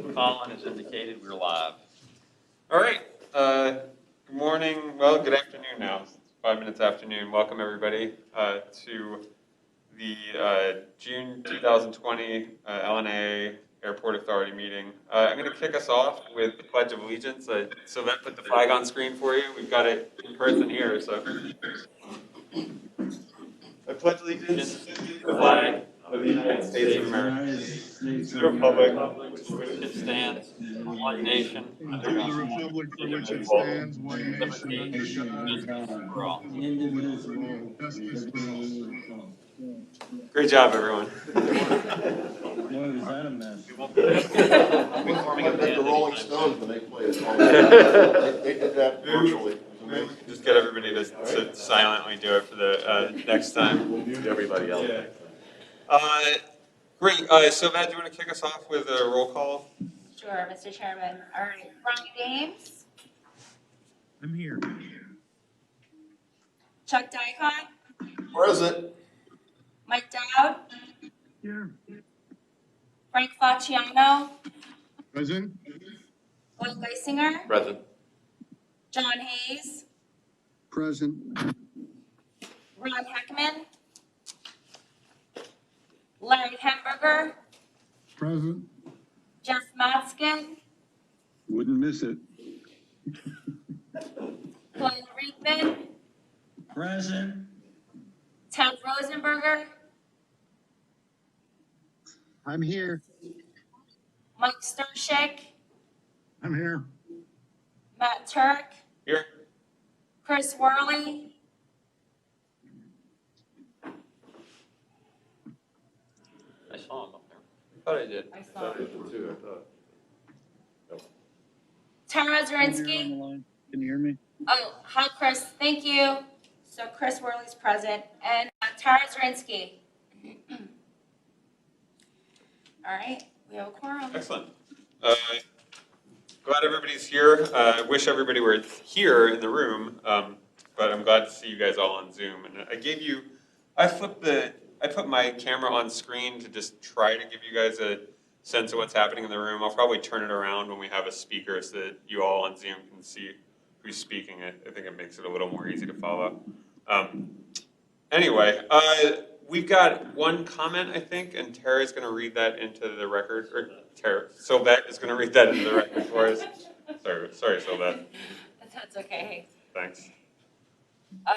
Colin has indicated we're live. All right. Good morning. Well, good afternoon now. It's 5 minutes afternoon. Welcome everybody to the June 2020 LNAA Airport Authority meeting. I'm going to kick us off with the Pledge of Allegiance. So that put the flag on screen for you. We've got it in person here. So I pledge allegiance to the flag of the United States of America, to the republic For which it stands, one nation, under And to the God, republic for which it indivisible, stands, one nation under God, for all. indivisible, justice for all. Great job, everyone. Boy, was that a mess. We won't be forming a Like band the Rolling anytime Stones soon. when they played it. They did that virtually. It was amazing. Just get everybody to silently do it for the next time. We'll mute everybody else. Great. So Matt, do you want to kick us off with a roll call? Sure, Mr. Chairman. All right, Brian Dames, I'm here. Chuck Dicon, Present. Mike Dowd, Here. Frank Facciano, Present? Glenn Geisinger, Present. John Hayes, Present. Ron Heckman, Larry Hemberger, Present. Jeff Matskin, Wouldn't miss it. Glenn Reedman, Present. Ted Rosenberger, I'm here. Mike Sturshik, I'm here. Matt Turk, Here. Chris Worley, I saw him up there. I thought I did. I saw Too, I thought. Tara You're on Zirinsky. the line. Can you hear me? Oh, hi, Chris. Thank you. So Chris Worley's present, and Tara Zirinsky. All right, we have a quorum. Excellent. Glad everybody's here. I wish everybody were here in the room, but I'm glad to see you guys all on Zoom. And I put my camera on screen to just try to give you guys a sense of what's happening in the room. I'll probably turn it around when we have a speaker so that you all on Zoom can see who's speaking. I think it makes it a little more easy to follow. Anyway, we've got one comment, I think, and Tara's going to read that into the record. Or Tara, Sylvette is going to read that into the record for us. Sorry, Sylvette. That's okay. Thanks.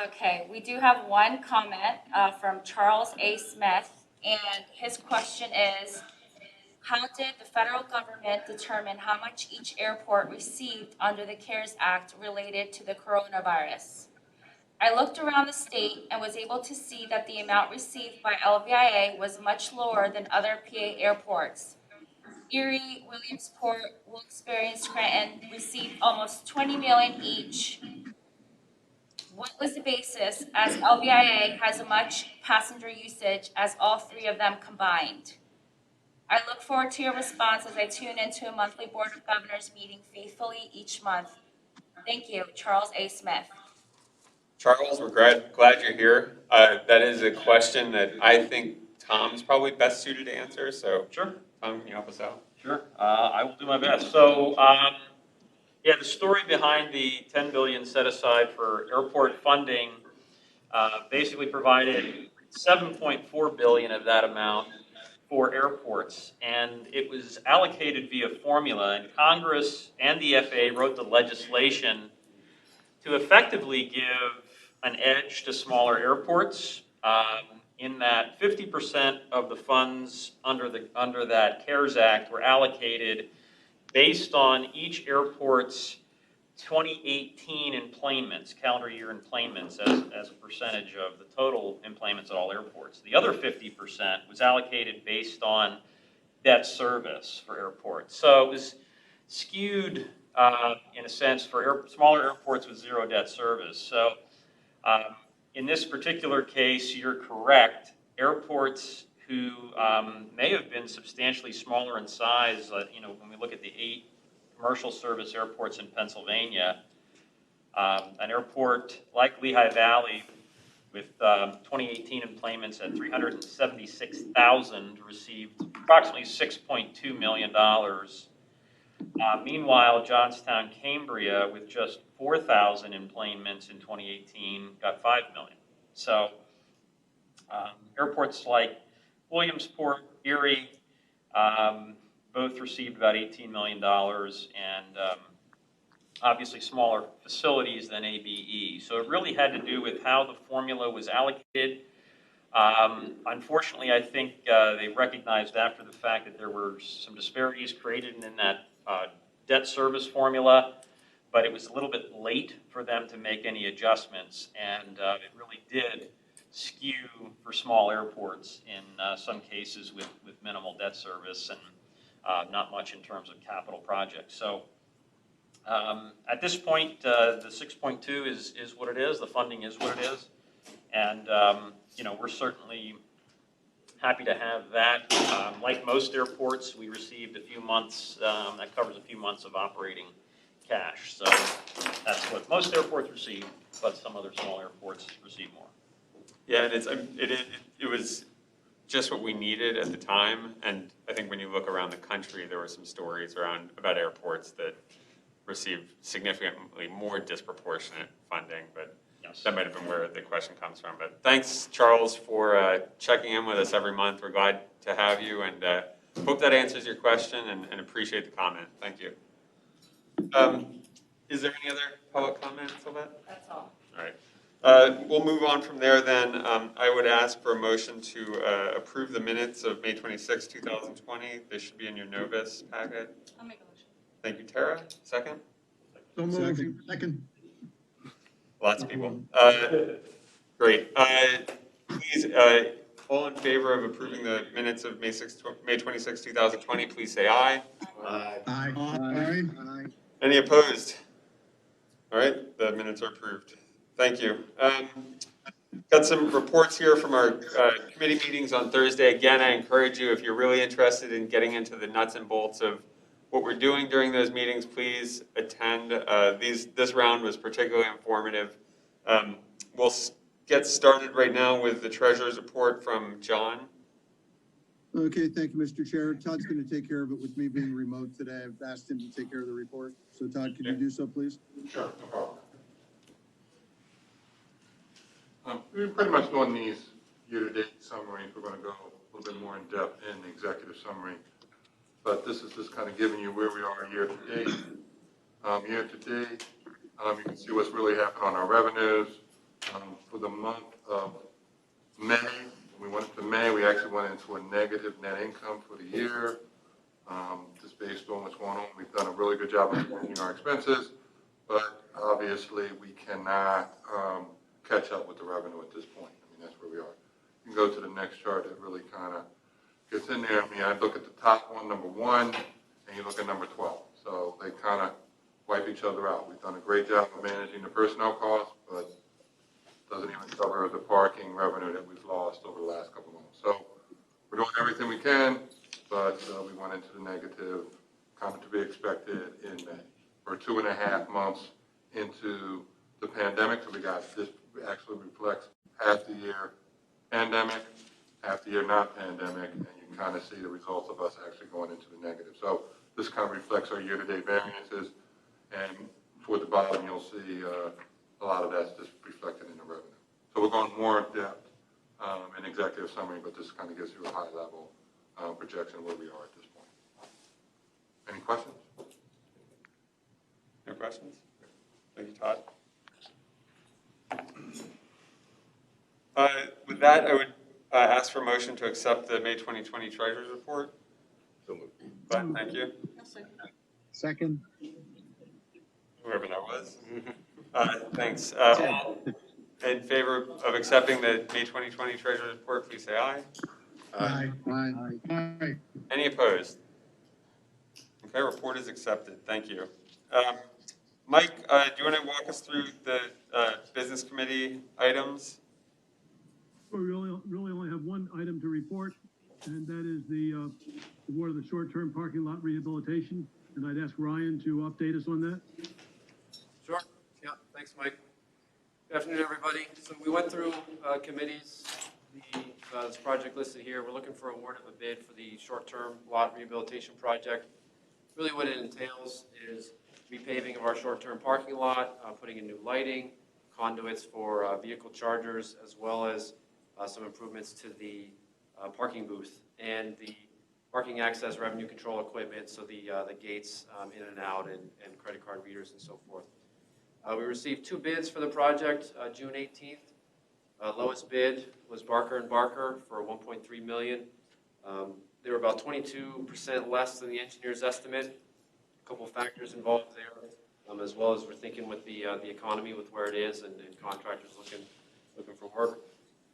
Okay, we do have one comment from Charles A. Smith, and his question is, how did the federal government determine how much each airport received under the CARES Act related to the coronavirus? I looked around the state and was able to see that the amount received by LVIA was much lower than other PA airports. Erie, Williamsport, Wilkes-Barre, and Scranton received almost $20 million each. What was the basis, as LVIA has as much passenger usage as all three of them combined? I look forward to your response as I tune into a monthly Board of Governors meeting faithfully each month. Thank you, Charles A. Smith. Charles, we're glad you're here. That is a question that I think Tom's probably best suited to answer. So, Sure, Tom, can you help us out? sure. I will do my best. So, yeah, the story behind the $10 billion set aside for airport funding basically provided $7.4 billion of that amount for airports, and it was allocated via formula. And Congress and the FAA wrote the legislation to effectively give an edge to smaller airports, in that 50% of the funds under that CARES Act were allocated based on each airport's 2018 enplanements, calendar year enplanements, as a percentage of the total enplanements at all airports. The other 50% was allocated based on debt service for airports. So it was skewed in a sense for smaller airports with zero debt service. So in this particular case, you're correct. Airports who may have been substantially smaller in size, when we look at the 8 commercial service airports in Pennsylvania, an airport like Lehigh Valley with 2018 enplanements at 376,000 received approximately $6.2 million Meanwhile, Johnstown, Cambria, with just 4,000 enplanements in 2018, got 5 million. So airports like Williamsport, Erie, both received about $18 million, and obviously smaller facilities than ABE. So it really had to do with how the formula was allocated. Unfortunately, I think they recognized after the fact that there were some disparities created in that debt service formula, but it was a little bit late for them to make any adjustments, and it really did skew for small airports in some cases with minimal debt service and not much in terms of capital projects. So at this point, the 6.2 is what it is. The funding is what it is. And, we're certainly happy to have that. Like most airports, we received a few months, that covers a few months of operating cash. So that's what most airports receive, but some other small airports receive more. Yeah, and it was just what we needed at the time. And I think when you look around the country, there were some stories about airports that received significantly more disproportionate funding, but Yes. that might have been where the question comes from. But thanks, Charles, for checking in with us every month. We're glad to have you, and hope that answers your question, and appreciate the comment. Thank you. Is there any other public comments on that? That's all. All right. We'll move on from there then. I would ask for a motion to approve the minutes of May 26, 2020. They should be in your Novus packet. I'll make a motion. Thank you, Tara. Second? So moved. Second. Lots of people. Great. Please, all in favor of approving the minutes of May 26, 2020, please say aye. Aye. Aye. Any opposed? All right, the minutes are approved. Thank you. Got some reports here from our committee meetings on Thursday. Again, I encourage you, if you're really interested in getting into the nuts and bolts of what we're doing during those meetings, please attend. This round was particularly informative. We'll get started right now with the treasurer's report from John. Okay, thank you, Mr. Chair. Todd's going to take care of it with me being remote today. I've asked him to take care of the report. So Todd, could you do so, please? Sure, no problem. We've pretty much done these year-to-date summaries. We're going to go a little bit more in depth in the executive summary. But this is just kind of giving you where we are year-to-date. Year-to-date, you can see what's really happened on our revenues. For the month of May, we went into May, we actually went into a negative net income for the year. Just based on what's going on, we've done a really good job of managing our expenses, but obviously we cannot catch up with the revenue at this point. I mean, that's where we are. You can go to the next chart that really kind of gets in there. I mean, I look at the top one, number 1, and you look at number 12. So they kind of wipe each other out. We've done a great job of managing the personnel costs, but doesn't even cover the parking revenue that we've lost over the last couple of months. So we're doing everything we can, but we went into the negative, kind of to be expected in May. We're 2.5 months into the pandemic, so we got this actually reflects half the year pandemic, half the year not pandemic, and you can kind of see the results of us actually going into the negative. So this kind of reflects our year-to-date variances, and for the bottom you'll see a lot of that's just reflected in the revenue. So we're going more in depth in executive summary, but this kind of gives you a high-level projection of where we are at this point. Any questions? No questions? Thank you, Todd. With that, I would ask for a motion to accept the May 2020 Treasurer's Report. So moved. Thank you. Second. Whoever that was. Thanks. All in favor of accepting the May 2020 Treasurer's Report, please say aye. Aye. Aye. Aye. Any opposed? Okay, report is accepted. Thank you. Mike, do you want to walk us through the business committee items? We really only have one item to report, and that is the award of the short-term parking lot rehabilitation. And I'd ask Ryan to update us on that. Sure. Yeah, thanks, Mike. Good afternoon, everybody. So we went through committees, this project listed here. We're looking for award of a bid for the short-term lot rehabilitation project really what it entails is repaving of our short-term parking lot, putting in new lighting, conduits for vehicle chargers, as well as some improvements to the parking booth and the parking access revenue control equipment, so the gates in and out and credit card readers and so forth. We received 2 bids for the project, June 18th. Lowest bid was Barker & Barker for $1.3 million. They were about 22% less than the engineer's estimate. A couple factors involved there, as well as we're thinking with the economy, with where it is, and contractors looking for work.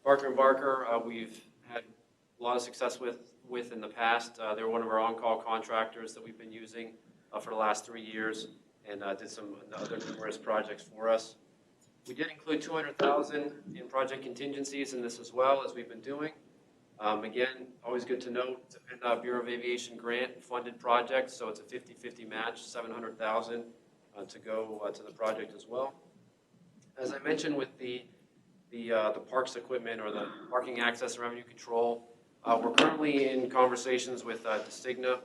Barker & Barker, we've had a lot of success with in the past. They were one of our on-call contractors that we've been using for the last 3 years, and did some other numerous projects for us. We did include $200,000 in project contingencies in this as well, as we've been doing. Again, always good to note, it's a Bureau of Aviation grant funded project, so it's a 50-50 match, $700,000 to go to the project as well. As I mentioned with the parks equipment, or the parking access and revenue control, we're currently in conversations with Distigna,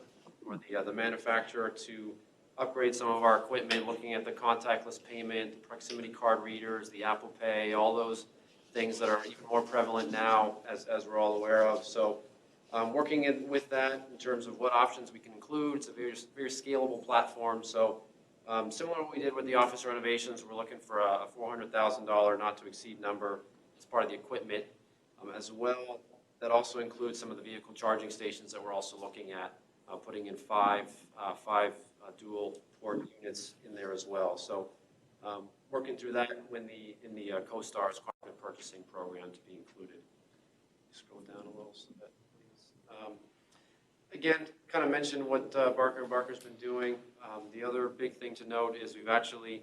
or the manufacturer, to upgrade some of our equipment, looking at the contactless payment, the proximity card readers, the Apple Pay, all those things that are even more prevalent now, as we're all aware of. So working with that in terms of what options we can include. It's a very scalable platform. So similar to what we did with the office renovations, we're looking for a $400,000 not to exceed number as part of the equipment. As well, that also includes some of the vehicle charging stations that we're also looking at, putting in five dual port units in there as well. So working through that in the CoStar's cooperative purchasing program to be included. Scroll down a little so that please. Again, kind of mentioned what Barker & Barker's been doing. The other big thing to note is we've actually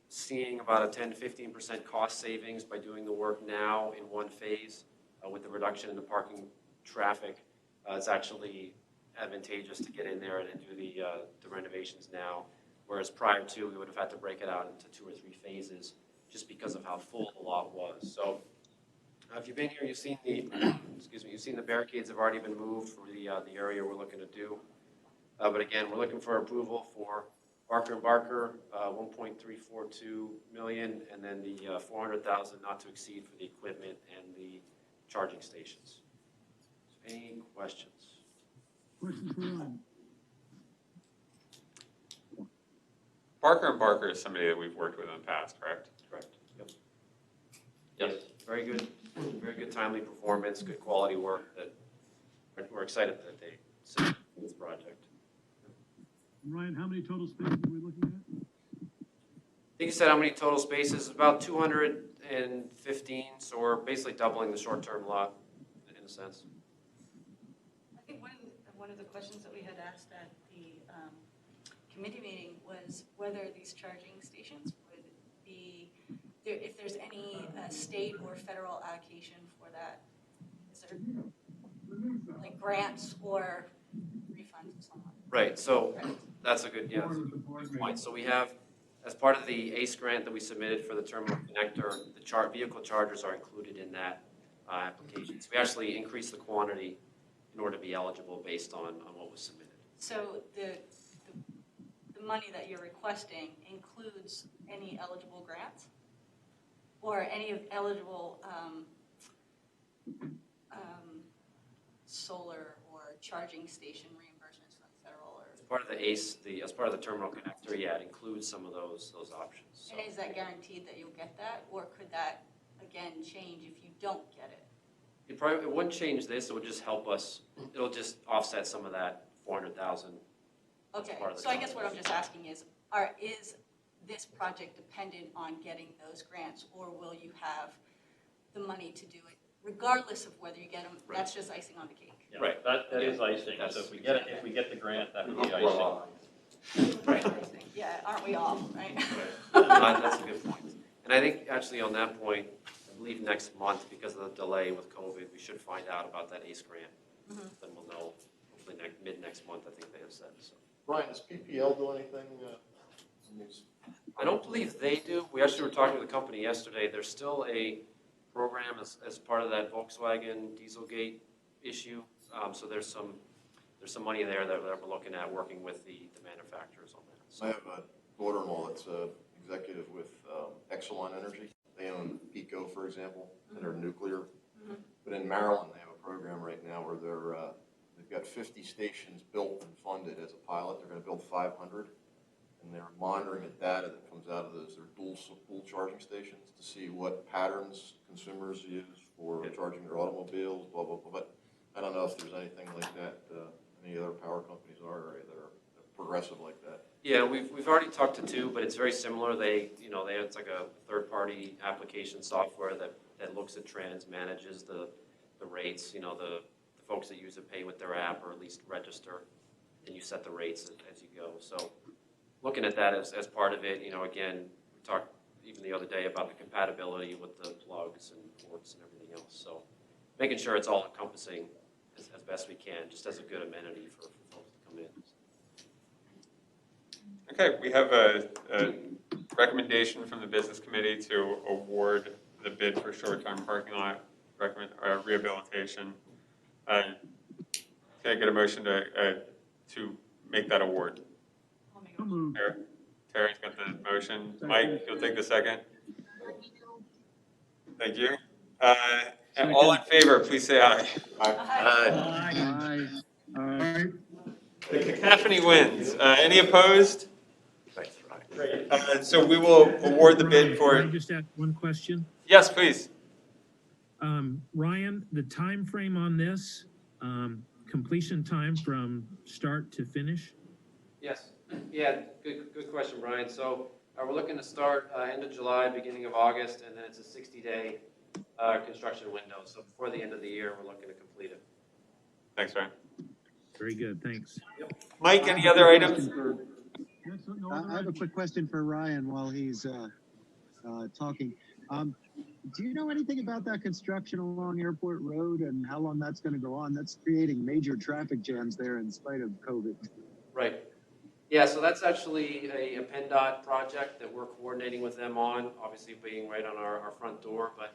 seeing about a 10 to 15% cost savings by doing the work now in one phase with the reduction in the parking traffic. It's actually advantageous to get in there and do the renovations now, whereas prior to, we would have had to break it out into 2 or 3 phases just because of how full the lot was. So if you've been here, you've seen the you've seen the barricades have already been moved for the area we're looking to do. But again, we're looking for approval for Barker & Barker, 1.342 million, and then the 400,000 not to exceed for the equipment and the charging stations. So any questions? Questions for Ryan? Barker & Barker is somebody that we've worked with in the past, correct? Correct. Yep. Yes. Very good timely performance, good quality work. That we're excited that they submitted this project. Ryan, how many total spaces are we looking at? I think you said how many total spaces? About 215. So we're basically doubling the short-term lot in a sense. I think one of the questions that we had asked at the committee meeting was whether these charging stations would be, if there's any state or federal allocation for that. Is there like grants or refunds and so on? Right. So that's a good point. So we have, as part of the ACE grant that we submitted for the terminal connector, the vehicle chargers are included in that application. So we actually increased the quantity in order to be eligible based on what was submitted. So the money that you're requesting includes any eligible grants or any of eligible solar or charging station reimbursements from federal or? As part of the ACE, as part of the terminal connector, yeah, it includes some of those options. So. And is that guaranteed that you'll get that, or could that again change if you don't get it? It wouldn't change this. It would just help us. It'll just offset some of that 400,000. Okay. So I guess what I'm just asking is this project dependent on getting those grants, or will you have the money to do it regardless of whether you get them? Right. That's just icing on the cake. Yeah, Right. That is icing. So if we get the grant, that would be icing. Right. Yeah, aren't we all, right? That's a good point. And I think actually on that point, I believe next month, because of the delay with COVID, we should find out about that ACE grant. Mm-hmm. Then we'll know hopefully mid next month. I think they have said so. Ryan, does PPL do anything in these? I don't believe they do. We actually were talking to the company yesterday. There's still a program as part of that Volkswagen Dieselgate issue. So there's there's some money there that we're looking at working with the manufacturers on that. I have a daughter-in-law that's a executive with Exelon Energy. They own Pico, for example, and they're nuclear. But in Maryland, they have a program right now where they've got 50 stations built and funded as a pilot. They're going to build 500, and they're monitoring the data that comes out of those. They're dual charging stations to see what patterns consumers use for charging their automobiles, blah, blah, blah. But I don't know if there's anything like that, any other power companies are that are progressive like that. Yeah, we've already talked to two, but it's very similar. It's like a third-party application software that looks at trends, manages the rates. The folks that use it pay with their app or at least register, and you set the rates as you go. So looking at that as part of it, again, we talked even the other day about the compatibility with the plugs and ports and everything else. So making sure it's all encompassing as best we can, just as a good amenity for folks to come in. Okay, we have a recommendation from the business committee to award the bid for short-term parking lot rehabilitation. Can I get a motion to make that award? So moved. Terry's got the motion. Mike, you'll take the second. Thank you. And all in favor, please say aye. Aye. Aye. The cacophony wins. Any opposed? Thanks, Ryan. Great. So we will award the bid for. Can I just ask one question? Yes, please. Ryan, the time frame on this, completion time from start to finish? Yes. Yeah, good question, Brian. So we're looking to start end of July, beginning of August, and then it's a 60-day construction window. So before the end of the year, we're looking to complete it. Thanks, Ryan. Very good, thanks. Mike, any other items? I have a quick question for Ryan while he's talking. Do you know anything about that construction along Airport Road and how long that's going to go on? That's creating major traffic jams there in spite of COVID. Right. Yeah, so that's actually a PennDOT project that we're coordinating with them on, obviously being right on our front door, but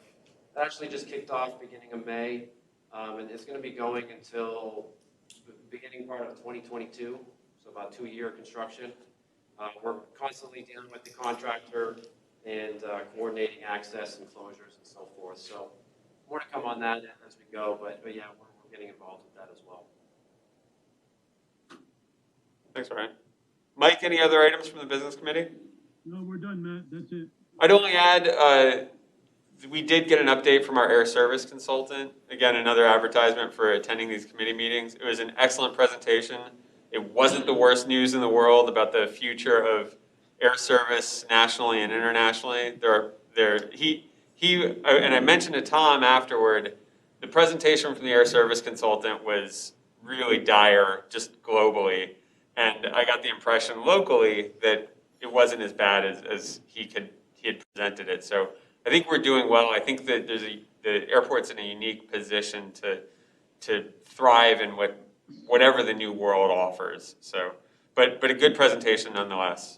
that actually just kicked off beginning of May, and it's going to be going until the beginning part of 2022, so about 2-year construction. We're constantly dealing with the contractor and coordinating access and closures and so forth. So more to come on that as we go, but yeah, we're getting involved with that as well. Thanks, Ryan. Mike, any other items from the business committee? No, we're done, Matt. That's it. I'd only add, we did get an update from our air service consultant. Again, another advertisement for attending these committee meetings. It was an excellent presentation. It wasn't the worst news in the world about the future of air service nationally and internationally. And I mentioned to Tom afterward, the presentation from the air service consultant was really dire, just globally. And I got the impression locally that it wasn't as bad as he had presented it. So I think we're doing well. I think that the airport's in a unique position to thrive in whatever the new world offers. So, but a good presentation nonetheless.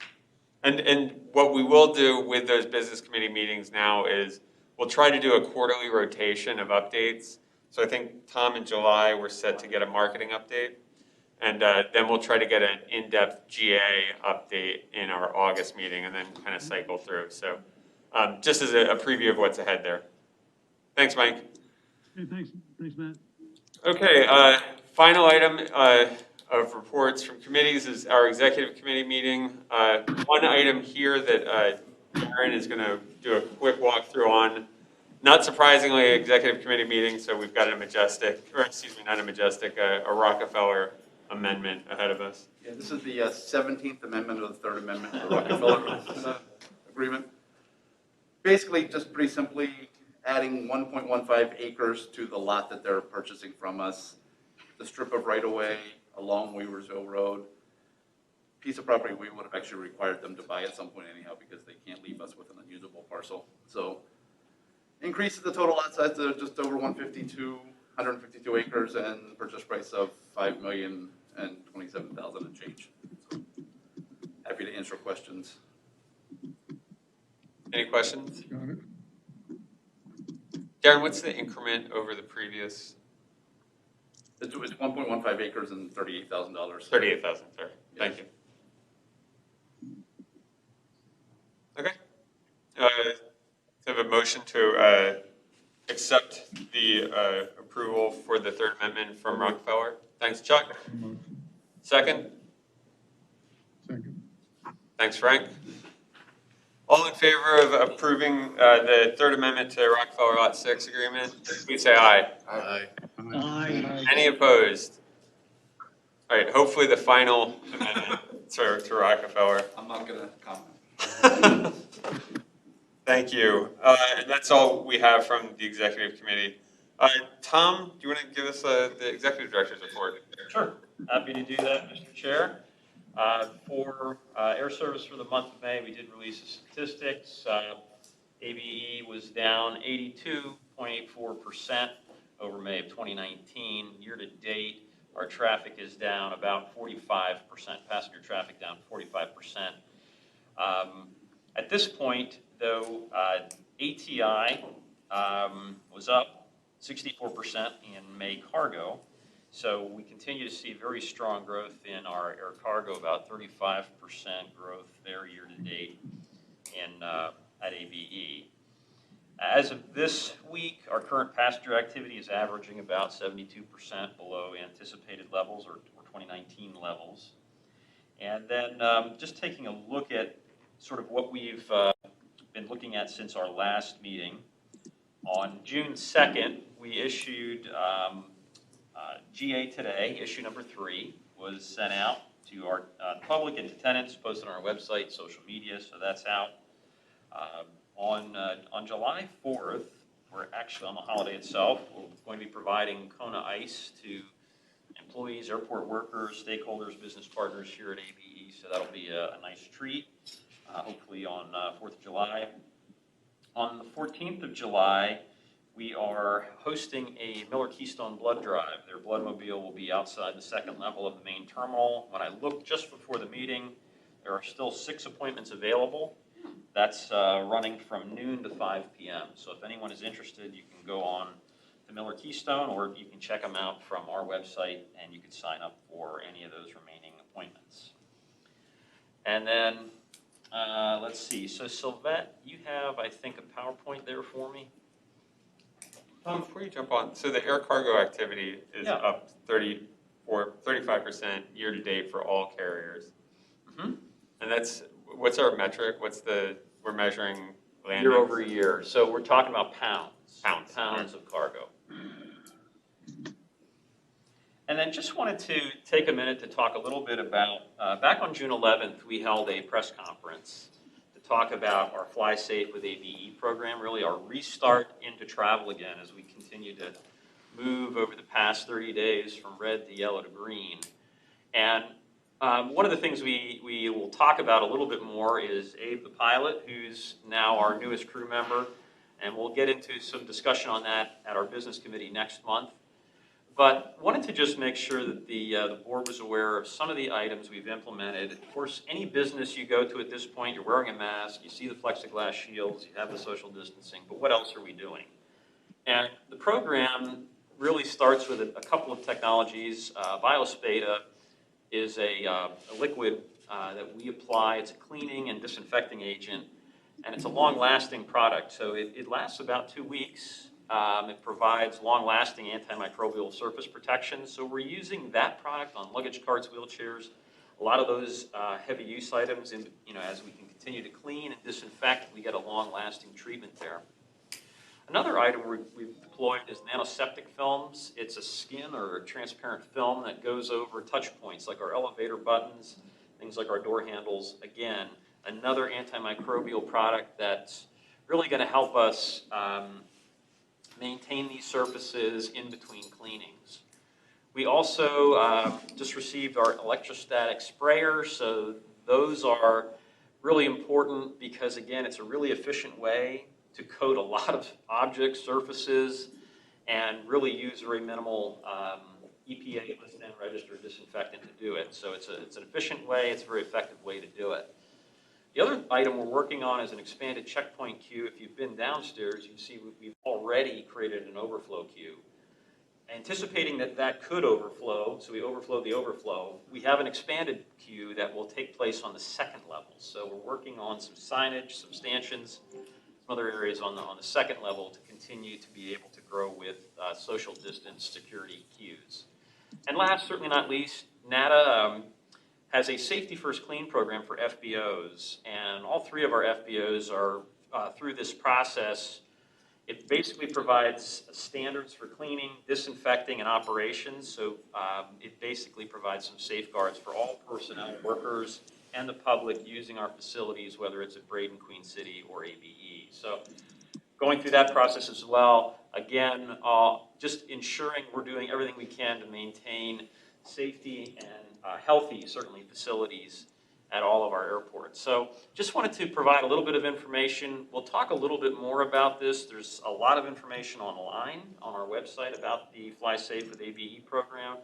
And what we will do with those business committee meetings now is we'll try to do a quarterly rotation of updates. So I think Tom in July we're set to get a marketing update. And then we'll try to get an in-depth GA update in our August meeting and then kind of cycle through. So just as a preview of what's ahead there. Thanks, Mike. Hey, thanks, Matt. Okay, final item of reports from committees is our executive committee meeting. One item here that Aaron is going to do a quick walkthrough on. Not surprisingly, executive committee meeting, so we've got a Rockefeller amendment ahead of us. Yeah, this is the 17th Amendment of the Third Amendment to the Rockefeller Agreement. Basically, just pretty simply adding 1.15 acres to the lot that they're purchasing from us. The strip of right-of-way along Weaversville Road. Piece of property we would have actually required them to buy at some point anyhow because they can't leave us with an unusable parcel. So increases the total lot size to just over 152 acres and purchase price of $5,027,000 and change. So happy to answer questions. Any questions? Got it. Darren, what's the increment over the previous? It's 1.15 acres and $38,000. $38,000, sorry. Thank you. Okay. So I have a motion to accept the approval for the third amendment from Rockefeller. Thanks, Chuck. Second? Second. Thanks, Frank. All in favor of approving the third amendment to Rockefeller Lot 6 agreement, please say aye. Aye. Aye. Any opposed? All right, hopefully the final amendment to Rockefeller. I'm not going to comment. Thank you. And that's all we have from the executive committee. Tom, do you want to give us the executive director's report? Sure, happy to do that, Mr. Chair. For air service for the month of May, we did release the statistics. ABE was down 82.84% over May of 2019. Year to date, our traffic is down about 45%, passenger traffic down 45%. At this point, though, ATI was up 64% in May cargo. So we continue to see very strong growth in our air cargo, about 35% growth there year to date at ABE. As of this week, our current passenger activity is averaging about 72% below anticipated levels or 2019 levels. And then just taking a look at sort of what we've been looking at since our last meeting. On June 2nd, we issued GA Today, issue number 3, was sent out to our public and to tenants, posted on our website, social media, so that's out. On July 4th, we're actually on the holiday itself, we're going to be providing Kona Ice to employees, airport workers, stakeholders, business partners here at ABE, so that'll be a nice treat, hopefully on 4th of July. On the 14th of July, we are hosting a Miller Keystone blood drive. Their bloodmobile will be outside the second level of the main terminal. When I looked just before the meeting, there are still 6 appointments available. That's running from noon to 5 p.m. So if anyone is interested, you can go on to Miller Keystone, or you can check them out from our website, and you can sign up for any of those remaining appointments. And then, let's see. So Sylvette, you have, I think, a PowerPoint there for me. Tom, before you jump on, so the air cargo activity is up 35% year to date for all carriers. Mm-hmm. And that's, what's our metric? We're measuring landings? Year over year. So we're talking about pounds. Pounds of cargo. And then just wanted to take a minute to talk a little bit about, back on June 11th, we held a press conference to talk about our Fly Safe with ABE program, really our restart into travel again as we continue to move over the past 30 days from red to yellow to green. And one of the things we will talk about a little bit more is Abe the pilot, who's now our newest crew member, and we'll get into some discussion on that at our business committee next month. But wanted to just make sure that the board was aware of some of the items we've implemented. Of course, any business you go to at this point, you're wearing a mask, you see the plexiglass shields, you have the social distancing, but what else are we doing? And the program really starts with a couple of technologies. Biospeda is a liquid that we apply. It's a cleaning and disinfecting agent, and it's a long-lasting product. So it lasts about 2 weeks. It provides long-lasting antimicrobial surface protection. So we're using that product on luggage carts, wheelchairs, a lot of those heavy use items. And as we can continue to clean and disinfect, we get a long-lasting treatment there. Another item we've deployed is nanoseptic films. It's a skin or a transparent film that goes over touch points like our elevator buttons, things like our door handles. Again, another antimicrobial product that's really going to help us maintain these surfaces in between cleanings. We also just received our electrostatic sprayer, so those are really important because, again, it's a really efficient way to coat a lot of objects, surfaces, and really use very minimal EPA listed and registered disinfectant to do it. So it's an efficient way, it's a very effective way to do it. The other item we're working on is an expanded checkpoint queue. If you've been downstairs, you see we've already created an overflow queue. Anticipating that that could overflow, so we overflow the overflow, we have an expanded queue that will take place on the second level. So we're working on some signage, some stanchions, some other areas on the second level to continue to be able to grow with social distance security queues. And last, certainly not least, NATA has a Safety First Clean program for FBOs, and all three of our FBOs are through this process. It basically provides standards for cleaning, disinfecting, and operations. So it basically provides some safeguards for all personnel, workers, and the public using our facilities, whether it's at Braden, Queen City, or ABE. So going through that process as well, again, just ensuring we're doing everything we can to maintain safety and healthy, certainly, facilities at all of our airports. So just wanted to provide a little bit of information. We'll talk a little bit more about this. There's a lot of information online on our website about the Fly Safe with ABE program.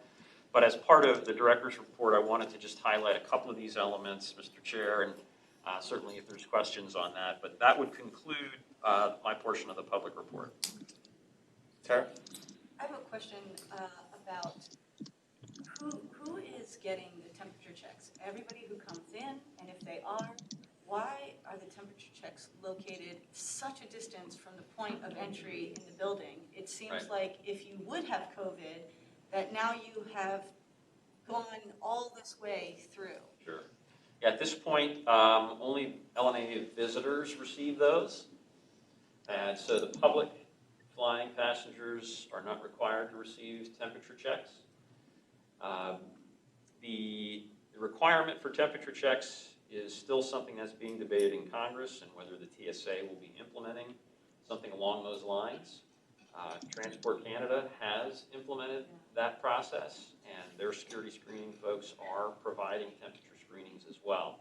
But as part of the director's report, I wanted to just highlight a couple of these elements, Mr. Chair, and certainly if there's questions on that. But that would conclude my portion of the public report. Tara? I have a question about who is getting the temperature checks? Everybody who comes in, and if they are, why are the temperature checks located such a distance from the point of entry in the building? It seems like if you would have COVID, that now you have gone all this way through. Sure. Yeah, at this point, only LNAA visitors receive those. And so the public flying passengers are not required to receive temperature checks. The requirement for temperature checks is still something that's being debated in Congress, and whether the TSA will be implementing something along those lines. Transport Canada has implemented that process, and their security screening folks are providing temperature screenings as well.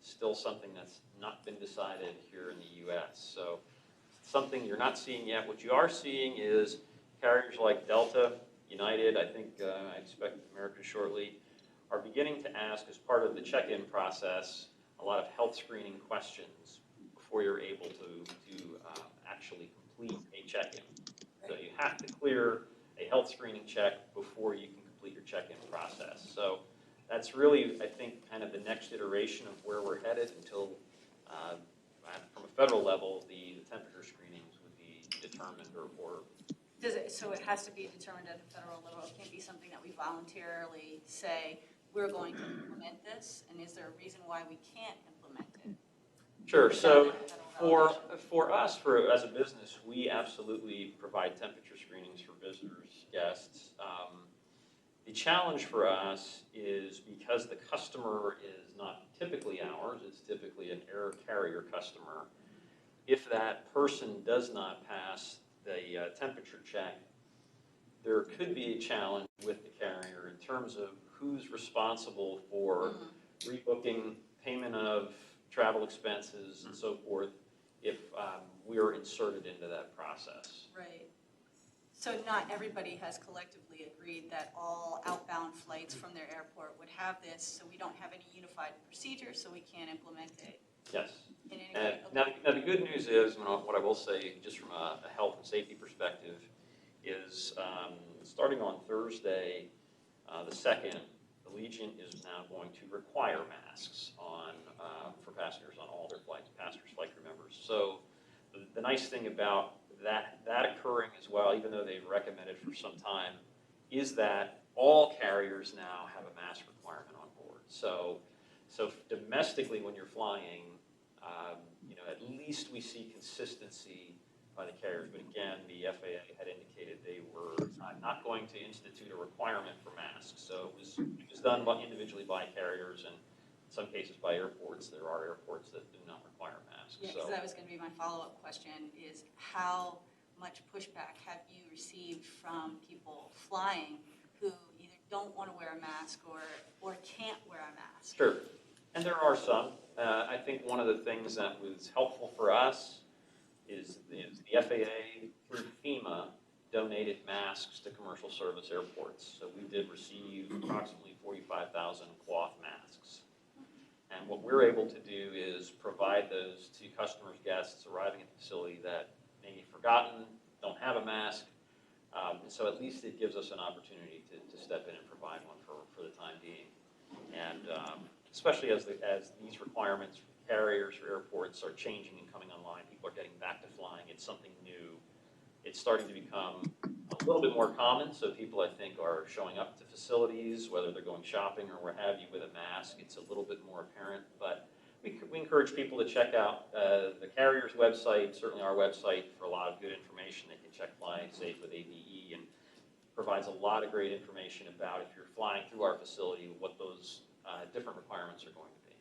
Still something that's not been decided here in the U.S. So something you're not seeing yet. What you are seeing is carriers like Delta, United, I think I expect America shortly, are beginning to ask, as part of the check-in process, a lot of health screening questions before you're able to actually complete a check-in. So you have to clear a health screening check before you can complete your check-in process. So that's really, I think, kind of the next iteration of where we're headed until, from a federal level, the temperature screenings would be determined or So it has to be determined at the federal level. It can't be something that we voluntarily say, we're going to implement this, and is there a reason why we can't implement it? Sure. So for us, as a business, we absolutely provide temperature screenings for visitors, guests. The challenge for us is because the customer is not typically ours, it's typically an air carrier customer. If that person does not pass the temperature check, there could be a challenge with the carrier in terms of who's responsible for rebooking, payment of travel expenses, and so forth, if we are inserted into that process. Right. So not everybody has collectively agreed that all outbound flights from their airport would have this, so we don't have any unified procedure, so we can't implement it. Yes. In any And way. now the good news is, what I will say, just from a health and safety perspective, is starting on Thursday, the 2nd, Allegiant is now going to require masks for passengers on all their flights, passengers, flight crew members. So the nice thing about that occurring as well, even though they've recommended for some time, is that all carriers now have a mask requirement on board. So domestically, when you're flying, at least we see consistency by the carriers. But again, the FAA had indicated they were not going to institute a requirement for masks. So it was done individually by carriers, and in some cases by airports. There are airports that do not require masks. Yeah, because that was going to be my follow-up question, is how much pushback have you received from people flying who either don't want to wear a mask or can't wear a mask? Sure. And there are some. I think one of the things that was helpful for us is the FAA, through FEMA, donated masks to commercial service airports. So we did receive approximately 45,000 cloth masks. And what we're able to do is provide those to customers, guests arriving at the facility that maybe forgotten, don't have a mask. So at least it gives us an opportunity to step in and provide one for the time being. And especially as these requirements for carriers or airports are changing and coming online, people are getting back to flying. It's something new. It's starting to become a little bit more common, so people, I think, are showing up to facilities, whether they're going shopping or what have you, with a mask. It's a little bit more apparent, but we encourage people to check out the carrier's website, certainly our website, for a lot of good information. They can check Flying Safe with ABE, and provides a lot of great information about, if you're flying through our facility, what those different requirements are going to be.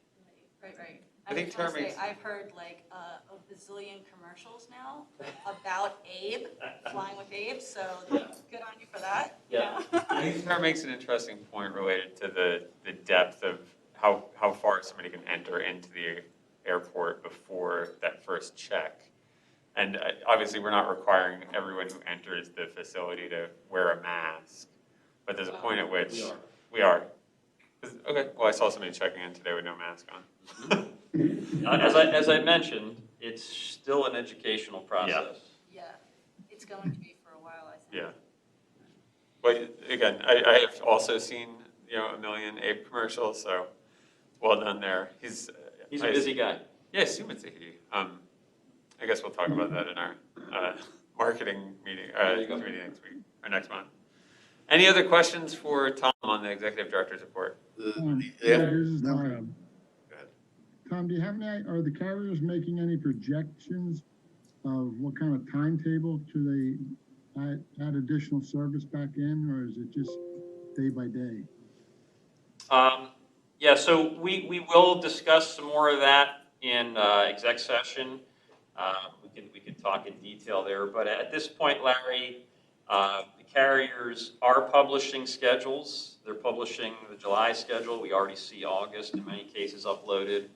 Right. I think just wanna Tara say, I've heard like a bazillion commercials now about Abe, flying with Abe, so good on you for that. Yeah. I think Tara makes an interesting point related to the depth of how far somebody can enter into the airport before that first check. And obviously, we're not requiring everyone who enters the facility to wear a mask, but there's a point at which we are. Okay, well, I saw somebody checking in today with no mask on. As I mentioned, it's still an educational process. Yeah, it's going to be for a while, I think. Yeah. But again, I have also seen, a million Abe commercials, so well done there. He's a busy guy. Yeah, I assume it's a he. I guess we'll talk about that in our marketing meeting, committee next week, or next month. Any other questions for Tom on the executive director's report? This is Tom. Tom, do you have are the carriers making any projections of what kind of timetable do they add additional service back in, or is it just day by day? Yeah, so we will discuss some more of that in exec session. We could talk in detail there, but at this point, Larry, the carriers are publishing schedules. They're publishing the July schedule. We already see August in many cases uploaded,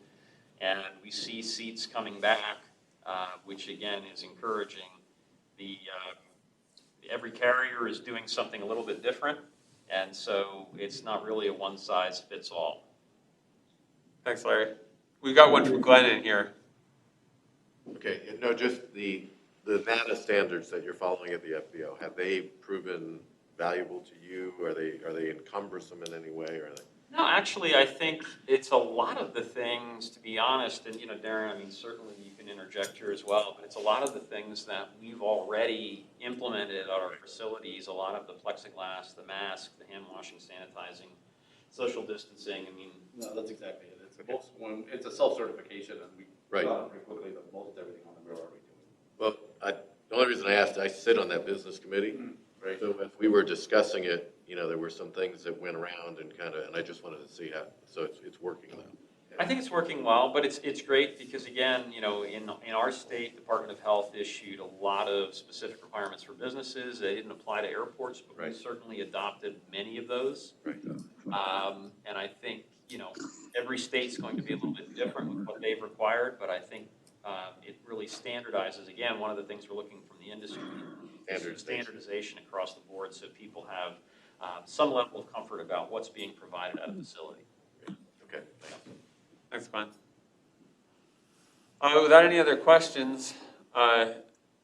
and we see seats coming back, which again is encouraging. Every carrier is doing something a little bit different, and so it's not really a one size fits all. Thanks, Larry. We've got one from Glenn in here. Okay, no, just the NATA standards that you're following at the FBO, have they proven valuable to you? Are they cumbersome in any way? Or are they? No, actually, I think it's a lot of the things, to be honest, and Darren, I mean, certainly you can interject here as well, but it's a lot of the things that we've already implemented at our facilities, a lot of the plexiglass, the mask, the hand washing, sanitizing, social distancing, I mean. No, that's exactly it. It's a self-certification, and we got pretty quickly that most everything on the we're already doing. Well, the only reason I asked, I sit on that business committee. Right. So if we were discussing it, there were some things that went around and I just wanted to see how, so it's working now. I think it's working well, but it's great because again, in our state, Department of Health issued a lot of specific requirements for businesses. They didn't apply to airports, but we certainly adopted many of those. Right. And I think, every state's going to be a little bit different with what they've required, but I think it really standardizes. Again, one of the things we're looking from the industry is standardization across the board, so people have some level of comfort about what's being provided at a facility. Okay. Thanks, Glenn. Without any other questions, I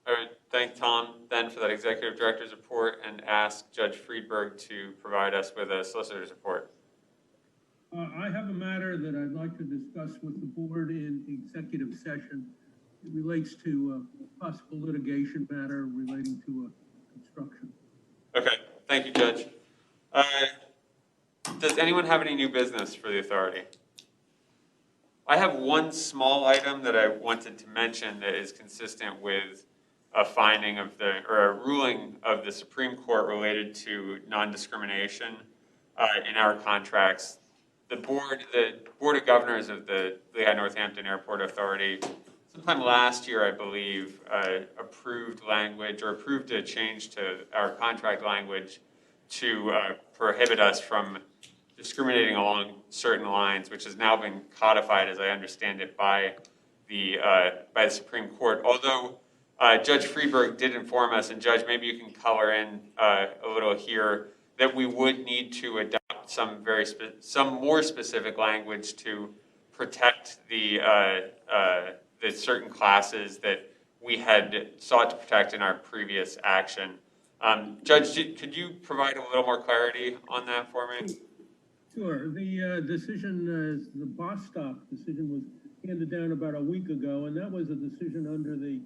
would thank Tom then for that executive director's report and ask Judge Friedberg to provide us with a solicitor's report. I have a matter that I'd like to discuss with the board in executive session. It relates to a possible litigation matter relating to construction. Okay, thank you, Judge. Does anyone have any new business for the authority? I have one small item that I wanted to mention that is consistent with a finding of or a ruling of the Supreme Court related to non-discrimination in our contracts. The Board of Governors of the Lehigh Northampton Airport Authority, sometime last year, I believe, approved a change to our contract language to prohibit us from discriminating along certain lines, which has now been codified, as I understand it, by the Supreme Court. Although Judge Friedberg did inform us, and Judge, maybe you can color in a little here, that we would need to adopt some more specific language to protect the certain classes that we had sought to protect in our previous action. Judge, could you provide a little more clarity on that for me? Sure. The decision, the Bostock decision was handed down about a week ago, and that was a decision under the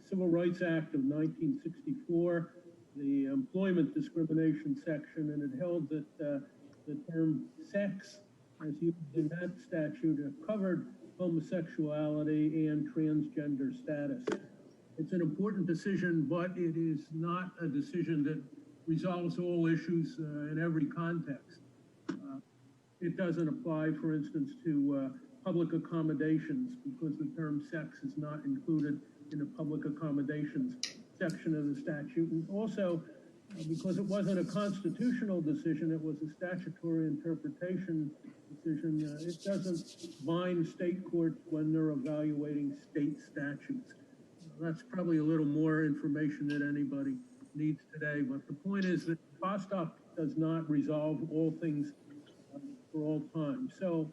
Civil Rights Act of 1964, the employment discrimination section, and it held that the term sex, as used in that statute, covered homosexuality and transgender status. It's an important decision, but it is not a decision that resolves all issues in every context. It doesn't apply, for instance, to public accommodations because the term sex is not included in the public accommodations section of the statute. And also, because it wasn't a constitutional decision, it was a statutory interpretation decision, it doesn't bind state courts when they're evaluating state statutes. That's probably a little more information that anybody needs today, but the point is that Bostock does not resolve all things for all time. So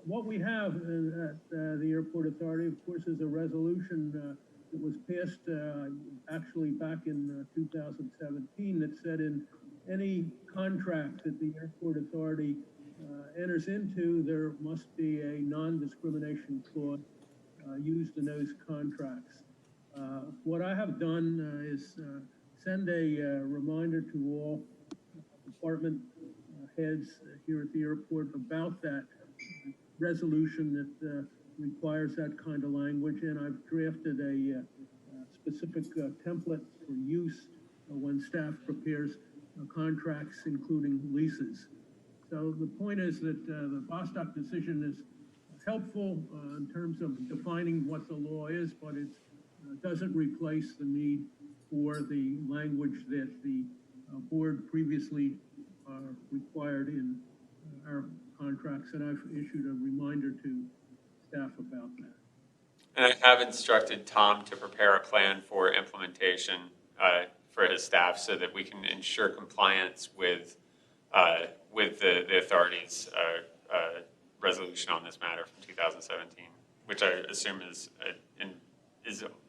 what we have at the Airport Authority, of course, is a resolution that was passed actually back in 2017 that said in any contract that the Airport Authority enters into, there must be a non-discrimination clause used in those contracts. What I have done is send a reminder to all department heads here at the airport about that resolution that requires that kind of language, and I've drafted a specific template for use when staff prepares contracts, including leases. So the point is that the Bostock decision is helpful in terms of defining what the law is, but it doesn't replace the need for the language that the board previously required in our contracts, and I've issued a reminder to staff about that. And I have instructed Tom to prepare a plan for implementation for his staff so that we can ensure compliance with the authority's resolution on this matter from 2017, which I assume is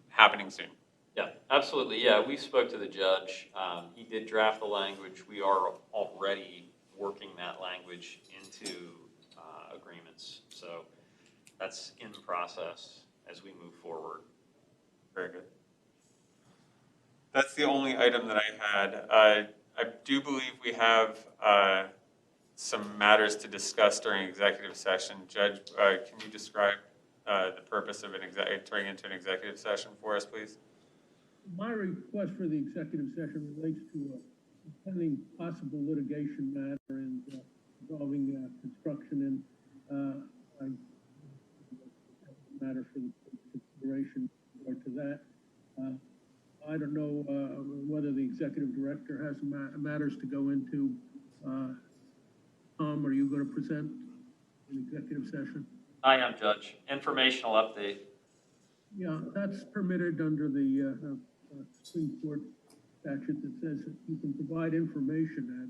happening soon. Yeah, absolutely. Yeah, we spoke to the judge. He did draft the language. We are already working that language into agreements. So that's in process as we move forward. Very good. That's the only item that I had. I do believe we have some matters to discuss during executive session. Judge, can you describe the purpose of entering into an executive session for us, please? My request for the executive session relates to a pending possible litigation matter involving construction and matter for the consideration to that. I don't know whether the executive director has matters to go into. Tom, are you going to present an executive session? I am, Judge. Informational update. Yeah, that's permitted under the Supreme Court statute that says that you can provide information at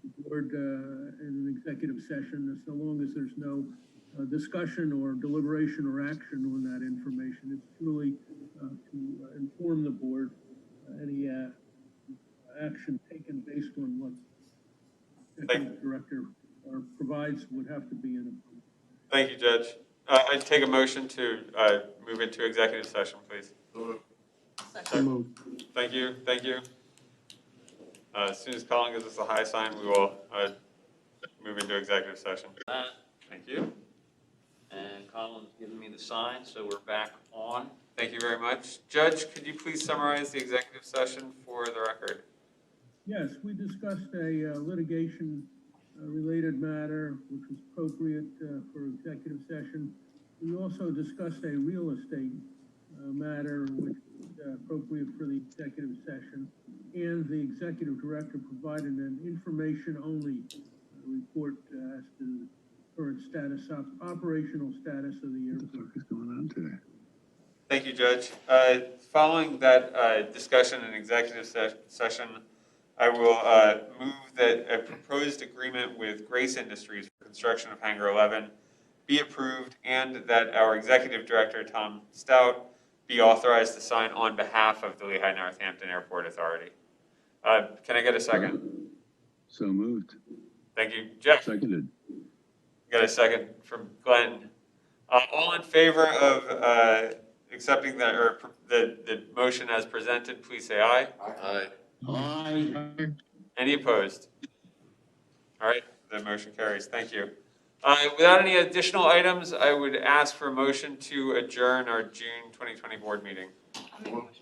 the board in an executive session so long as there's no discussion or deliberation or action on that information. It's truly to inform the board any action taken based on what the executive director provides would have to be in it. Thank you, Judge. I'd take a motion to move into executive session, please. So moved. Thank you, thank you. As soon as Colin gives us a high sign, we will move into executive session. Thank you. And Colin's giving me the sign, so we're back on. Thank you very much. Judge, could you please summarize the executive session for the record? Yes, we discussed a litigation related matter which was appropriate for executive session. We also discussed a real estate matter which was appropriate for the executive session, and the executive director provided an information-only report as to the current status, operational status of the airport. What the fuck is going on today? Thank you, Judge. Following that discussion in executive session, I will move that a proposed agreement with Grace Industries for construction of Hangar 11 be approved, and that our executive director, Tom Stout, be authorized to sign on behalf of the Lehigh Northampton Airport Authority. Can I get a second? So moved. Thank you, Jeff. Seconded. Got a second from Glenn. All in favor of accepting the motion as presented, please say aye. Aye. Aye. Any opposed? All right, the motion carries. Thank you. Without any additional items, I would ask for a motion to adjourn our June 2020 board meeting.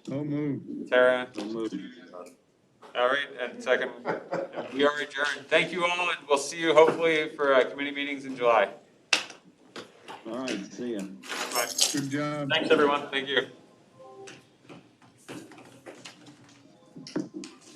So moved. Tara? So moved. All right, and second, we are adjourned. Thank you all, and we'll see you hopefully for committee meetings in July. All right, see ya. Bye. Good job. Thanks, everyone. Thank you.